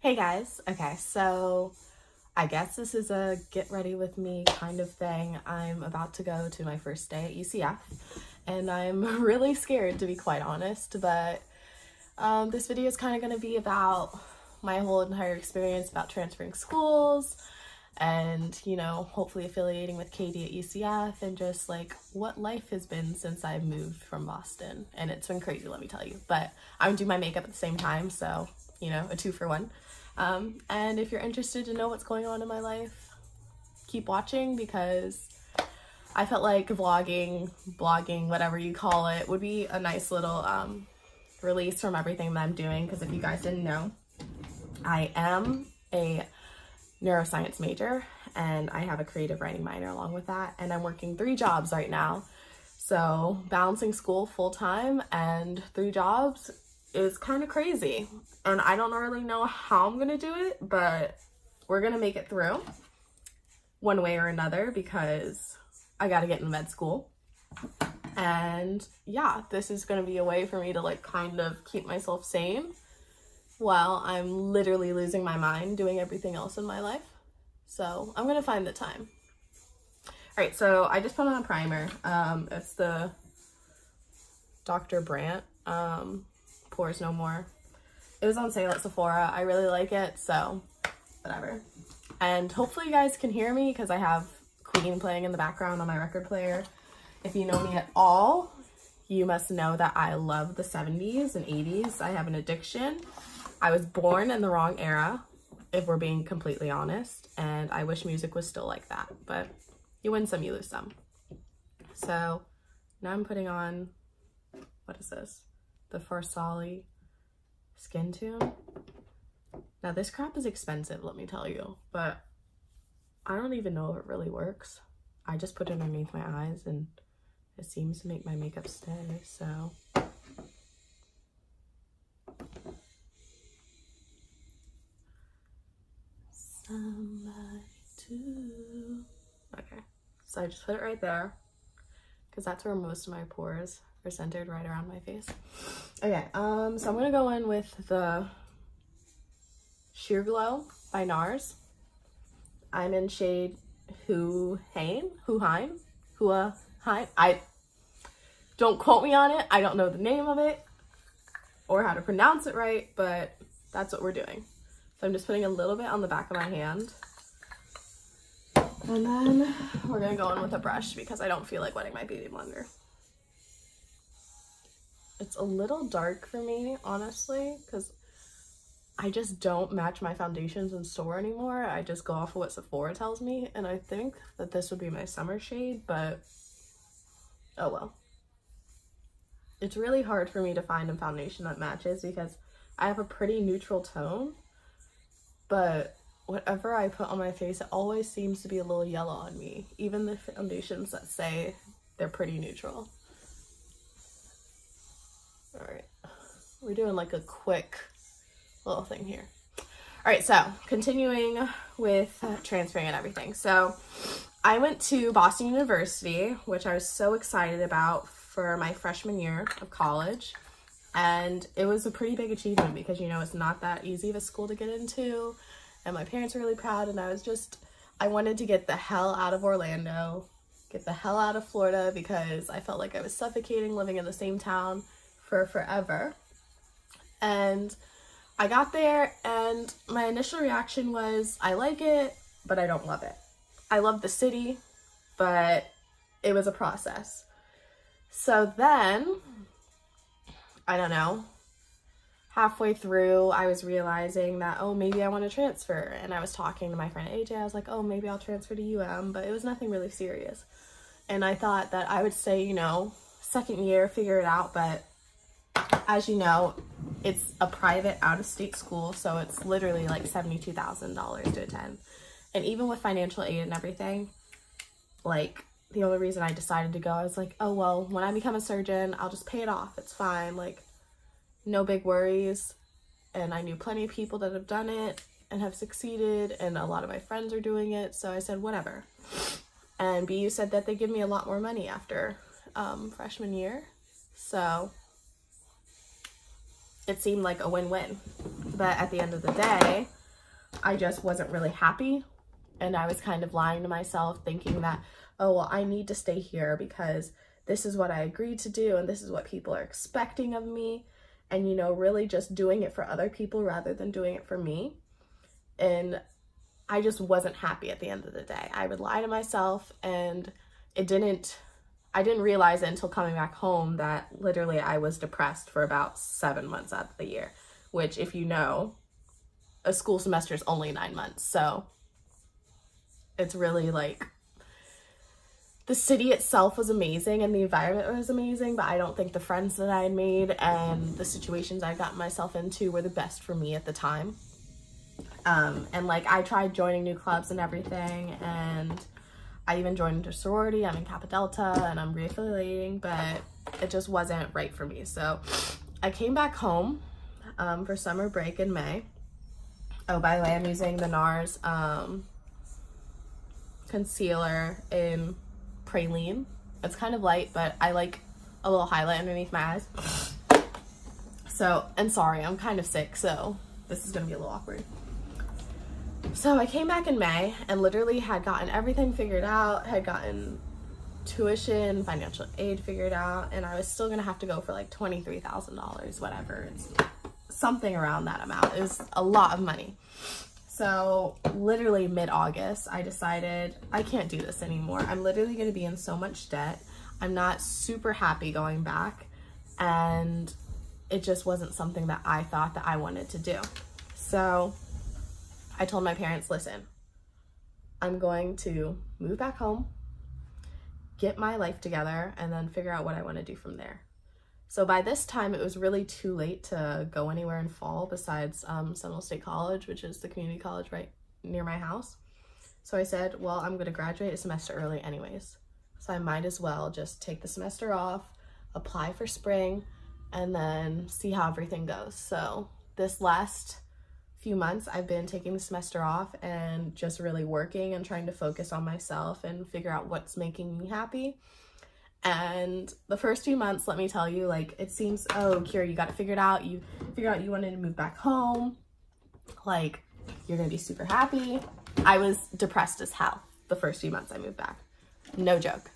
Hey guys, okay, so I guess this is a get ready with me kind of thing. I'm about to go to my first day at UCF and I'm really scared, to be quite honest, but this video is kind of going to be about my whole entire experience about transferring schools and, you know, hopefully affiliating with Katie at UCF and just like what life has been since I moved from Boston. And it's been crazy, let me tell you, but I'm doing my makeup at the same time, so, you know, a 2-for-1. And if you're interested to know what's going on in my life, keep watching, because I felt like vlogging, blogging, whatever you call it, would be a nice little release from everything that I'm doing. Because if you guys didn't know, I am a neuroscience major and I have a creative writing minor along with that, and I'm working 3 jobs right now. So balancing school full-time and 3 jobs is kind of crazy, and I don't really know how I'm gonna do it, but we're gonna make it through one way or another because I gotta get into med school. And yeah, this is gonna be a way for me to like kind of keep myself sane while I'm literally losing my mind doing everything else in my life. So I'm gonna find the time. All right, so I just put on a primer. It's the Dr. Brandt Pores No More. It was on sale at Sephora. I really like it, so whatever. And hopefully you guys can hear me because I have Queen playing in the background on my record player. If you know me at all, you must know that I love the 70s and 80s. I have an addiction. I was born in the wrong era, if we're being completely honest, and I wish music was still like that, but you win some, you lose some. So now I'm putting on, what is this? The Farsali Skin Tune. Now this crap is expensive, let me tell you, but I don't even know if it really works. I just put it underneath my eyes and it seems to make my makeup stay, so. Somebody to. Okay, so I just put it right there because that's where most of my pores are centered, right around my face. Okay, so I'm gonna go in with the Sheer Glow by NARS. I'm in shade Huaheim. I don't quote me on it. I don't know the name of it or how to pronounce it right, but that's what we're doing. So I'm just putting a little bit on the back of my hand. And then we're gonna go in with a brush because I don't feel like wetting my beauty blender. It's a little dark for me, honestly, because I just don't match my foundations in store anymore. I just go off of what Sephora tells me, and I think that this would be my summer shade, but oh well. It's really hard for me to find a foundation that matches because I have a pretty neutral tone, but whatever I put on my face, it always seems to be a little yellow on me, even the foundations that say they're pretty neutral. All right, we're doing like a quick little thing here. All right, so continuing with transferring and everything. So I went to Boston University, which I was so excited about for my freshman year of college. And it was a pretty big achievement because, you know, it's not that easy of a school to get into. And my parents were really proud, and I wanted to get the hell out of Orlando, get the hell out of Florida, because I felt like I was suffocating living in the same town for forever. And I got there and my initial reaction was, I like it, but I don't love it. I love the city, but it was a process. So then, I don't know, halfway through, I was realizing that, oh, maybe I want to transfer. And I was talking to my friend AJ. I was like, oh, maybe I'll transfer to UM, but it was nothing really serious. And I thought that I would say, you know, second year, figure it out. But as you know, it's a private out-of-state school, so it's literally like $72,000 to attend. And even with financial aid and everything, like, the only reason I decided to go, I was like, oh, well, when I become a surgeon, I'll just pay it off. It's fine. Like, no big worries. And I knew plenty of people that have done it and have succeeded, and a lot of my friends are doing it, so I said whatever. And BU said that they give me a lot more money after freshman year, so it seemed like a win-win. But at the end of the day, I just wasn't really happy. And I was kind of lying to myself, thinking that, oh, well, I need to stay here because this is what I agreed to do and this is what people are expecting of me. And, you know, really just doing it for other people rather than doing it for me. And I just wasn't happy at the end of the day. I would lie to myself, and I didn't realize it until coming back home that literally I was depressed for about 7 months out of the year, which, if you know, a school semester is only 9 months. So it's really like, the city itself was amazing and the environment was amazing, but I don't think the friends that I had made and the situations I got myself into were the best for me at the time. And like, I tried joining new clubs and everything, and I even joined a sorority. I'm in Kappa Delta and I'm reaffiliating, but it just wasn't right for me. So I came back home for summer break in May. Oh, by the way, I'm using the NARS concealer in Praline. It's kind of light, but I like a little highlight underneath my eyes. So, and sorry, I'm kind of sick, so this is gonna be a little awkward. So I came back in May and literally had gotten everything figured out, had gotten tuition, financial aid figured out, and I was still gonna have to go for like $23,000, whatever. It's something around that amount. It was a lot of money. So literally mid-August, I decided I can't do this anymore. I'm literally gonna be in so much debt. I'm not super happy going back, and it just wasn't something that I thought that I wanted to do. So I told my parents, listen, I'm going to move back home, get my life together, and then figure out what I want to do from there. So by this time, it was really too late to go anywhere in fall besides Seminole State College, which is the community college right near my house. So I said, well, I'm going to graduate a semester early anyways. So I might as well just take the semester off, apply for spring, and then see how everything goes. So this last few months, I've been taking the semester off and just really working and trying to focus on myself and figure out what's making me happy. And the first few months, let me tell you, like, it seems, oh, Kira, you got it figured out. You figured out you wanted to move back home. Like, you're gonna be super happy. I was depressed as hell the first few months I moved back. No joke.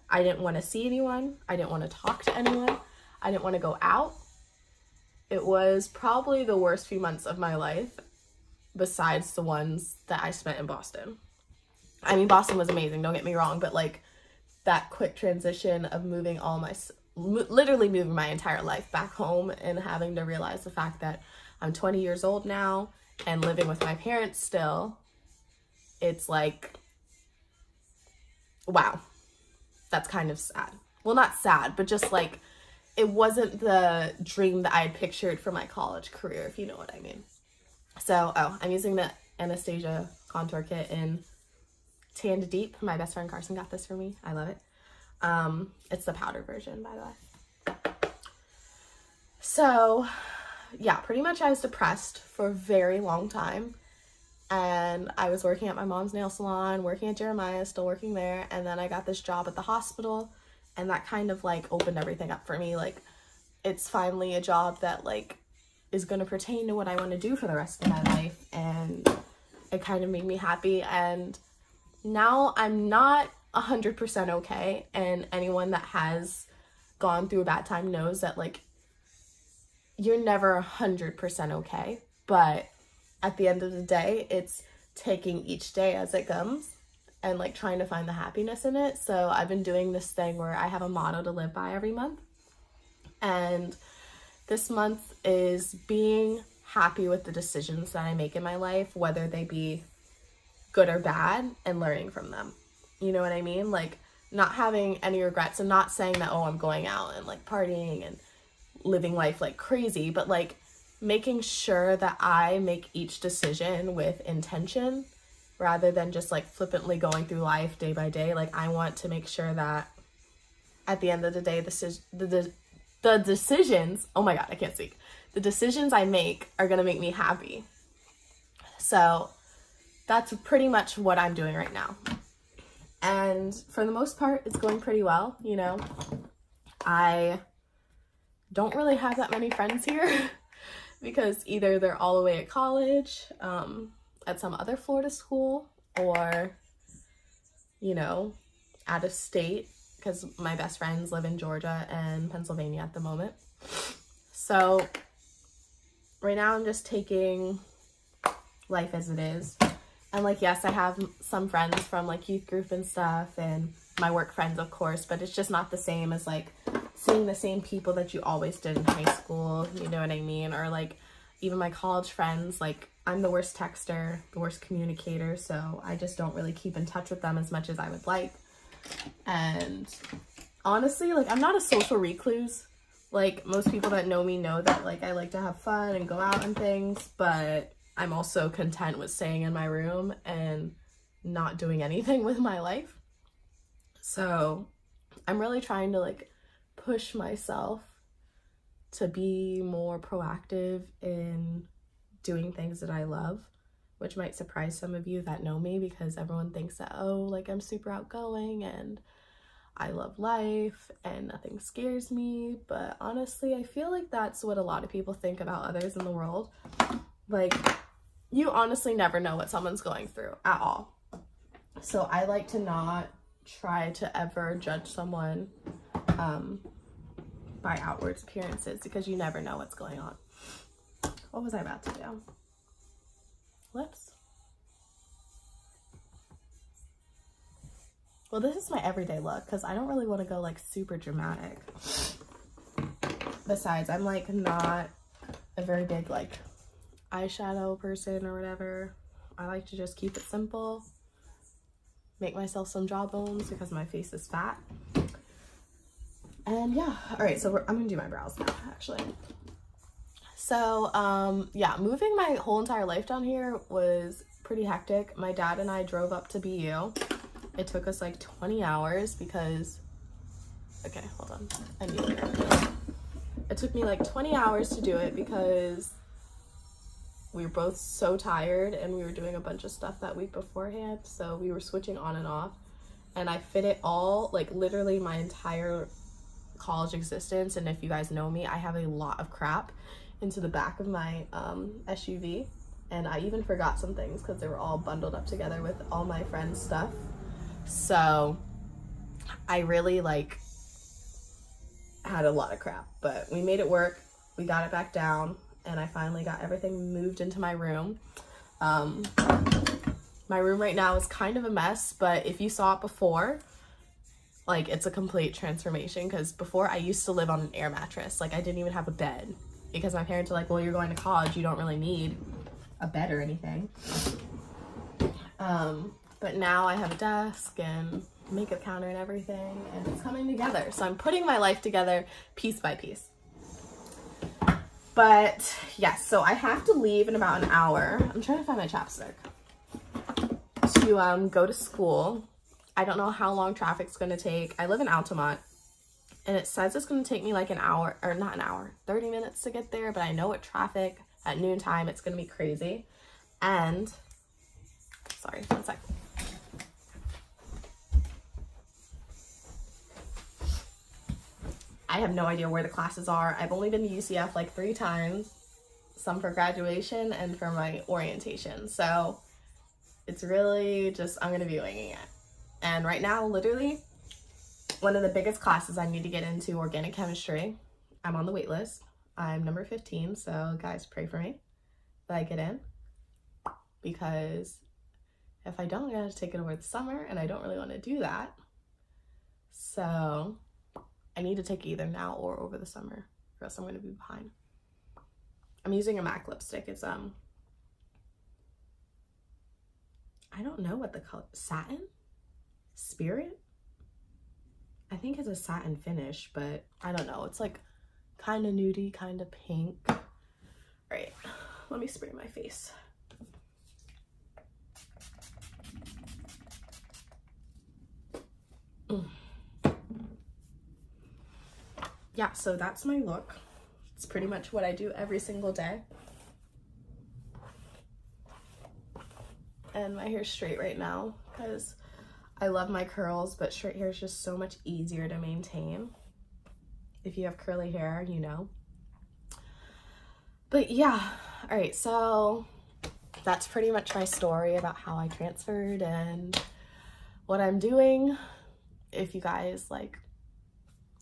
I didn't want to see anyone. I didn't want to talk to anyone. I didn't want to go out. It was probably the worst few months of my life besides the ones that I spent in Boston. I mean, Boston was amazing, don't get me wrong, but like that quick transition of moving literally moving my entire life back home and having to realize the fact that I'm 20 years old now and living with my parents still, it's like, wow, that's kind of sad. Well, not sad, but just like, it wasn't the dream that I had pictured for my college career, if you know what I mean. So, oh, I'm using the Anastasia contour kit in Tanned Deep. My best friend Carson got this for me. I love it. It's the powder version, by the way. So, yeah, pretty much I was depressed for a very long time. And I was working at my mom's nail salon, working at Jeremiah, still working there. And then I got this job at the hospital. And that kind of like opened everything up for me. Like, it's finally a job that like is going to pertain to what I want to do for the rest of my life. And it kind of made me happy. And now I'm not 100% okay. And anyone that has gone through a bad time knows that like, you're never 100% okay. But at the end of the day, it's taking each day as it comes and like trying to find the happiness in it. So I've been doing this thing where I have a motto to live by every month. And this month is being happy with the decisions that I make in my life, whether they be good or bad, and learning from them. You know what I mean? Like, not having any regrets and not saying that, oh, I'm going out and like partying and living life like crazy, but like making sure that I make each decision with intention rather than just like flippantly going through life day by day. Like, I want to make sure that at the end of the day, the decisions, oh my God, I can't speak. The decisions I make are going to make me happy. So that's pretty much what I'm doing right now. And for the most part, it's going pretty well. You know, I don't really have that many friends here. because either they're all away at college, at some other Florida school, or, you know, out of state, because my best friends live in Georgia and Pennsylvania at the moment. So right now I'm just taking life as it is. And like, yes, I have some friends from like youth group and stuff, and my work friends, of course, but it's just not the same as like seeing the same people that you always did in high school, you know what I mean? Or like even my college friends, like I'm the worst texter, the worst communicator, so I just don't really keep in touch with them as much as I would like. And honestly, like I'm not a social recluse. Like most people that know me know that like I like to have fun and go out and things, but I'm also content with staying in my room and not doing anything with my life. So I'm really trying to like push myself to be more proactive in doing things that I love, which might surprise some of you that know me, because everyone thinks that, oh, like I'm super outgoing and I love life and nothing scares me. But honestly, I feel like that's what a lot of people think about others in the world. Like, you honestly never know what someone's going through at all. So I like to not try to ever judge someone by outward appearances, because you never know what's going on. What was I about to do? Lips? Well, this is my everyday look because I don't really want to go like super dramatic. Besides, I'm like not a very big like eyeshadow person or whatever. I like to just keep it simple, make myself some jawbones because my face is fat. And yeah, all right, so I'm gonna do my brows now actually. So yeah, moving my whole entire life down here was pretty hectic. My dad and I drove up to BU. It took us like 20 hours because, okay, hold on, I need it. It took me like 20 hours to do it because we were both so tired and we were doing a bunch of stuff that week beforehand, so we were switching on and off, and I fit it all, like literally my entire college existence, and if you guys know me, I have a lot of crap into the back of my SUV, and I even forgot some things because they were all bundled up together with all my friends' stuff. So I really like had a lot of crap, but we made it work. We got it back down, and I finally got everything moved into my room. My room right now is kind of a mess, but if you saw it before, like it's a complete transformation, because before I used to live on an air mattress. Like I didn't even have a bed because my parents are like, well, you're going to college, you don't really need a bed or anything. But now I have a desk and makeup counter and everything, and it's coming together. So I'm putting my life together piece by piece. But yes, so I have to leave in about an hour. I'm trying to find my chapstick to go to school. I don't know how long traffic's gonna take. I live in Altamont, and it says it's gonna take me like an hour, or not an hour, 30 minutes to get there, but I know with traffic at noontime, it's gonna be crazy. And, sorry, one sec. I have no idea where the classes are. I've only been to UCF like 3 times, some for graduation and for my orientation. So it's really just, I'm gonna be winging it. And right now, literally, one of the biggest classes I need to get into, organic chemistry. I'm on the wait list. I'm number 15, so guys, pray for me that I get in. Because if I don't, I'm gonna have to take it over the summer, and I don't really want to do that. So I need to take it either now or over the summer, or else I'm gonna be behind. I'm using a MAC lipstick. It's I don't know what the color, satin? Spirit? I think it's a satin finish, but I don't know. It's like kind of nudie, kind of pink. All right, let me spray my face. Yeah, so that's my look. It's pretty much what I do every single day. And my hair's straight right now because I love my curls, but straight hair is just so much easier to maintain. If you have curly hair, you know. But yeah, all right, so that's pretty much my story about how I transferred and what I'm doing. If you guys like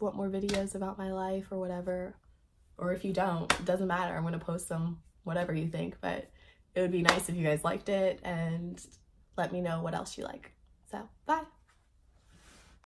want more videos about my life or whatever, or if you don't, it doesn't matter. I'm gonna post them, whatever you think, but it would be nice if you guys liked it and let me know what else you like. So, bye.